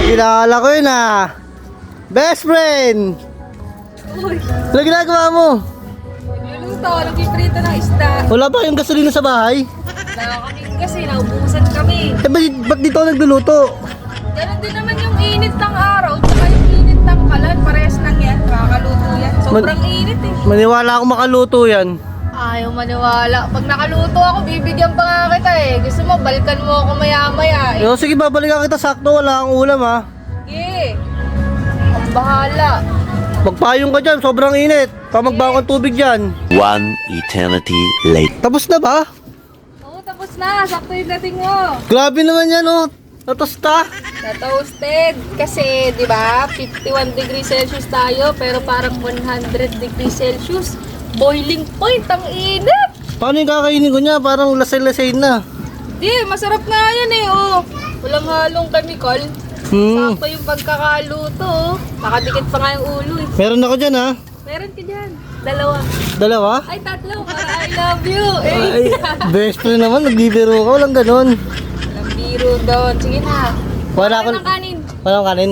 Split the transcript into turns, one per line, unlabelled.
Kilala ko yun ah. Best friend!
Uy,
Ano ginagawa mo?
nagluluto, nagpiprito ng isda.
Wala ba yung gasolina sa bahay?
Wala kami kasi, naubusan kami.
Eh ba't dito ako nagluluto?
Ganon din naman yung init ng araw, tsaka yung init ng kalan. Parehas lang yan, makakaluto yan. Sobrang init eh.
Maniwala ako makaluto yan.
Ayaw maniwala. Pag nakaluto ako, bibigyan pa nga kita eh. Gusto mo, balikan mo ako maya-maya eh.
Yo, sige, babalikan kita sakto. Wala kang ulam ha.
Sige. Ang bahala.
Magpayong ka dyan, sobrang init. Magbawa kang tubig dyan.
One eternity later.
Tapos na ba?
Oo, tapos na. Sakto yung dating mo.
Grabe naman yan oh. Natosta.
Na-toasted. Kasi, di ba, 51 degrees Celsius tayo, pero parang 100 degrees Celsius. Boiling point, ang init.
Paano yung kakainin ko niya? Parang lasay-lasay na.
Di, masarap nga yan eh, oh. Walang halong chemical. Sakto yung pagkakaluto, oh. Nakadikit pa nga yung ulo eh.
Meron ako dyan ha.
Meron ka dyan. Dalawa.
Dalawa?
Ay, tatlo. Para I love you.
Ay,
Eh.
best friend naman. Nagbibiro ka. Walang ganon.
Walang biro doon. Sige na.
Wala
Kumain
akong-
ng kanin.
Walang kanin.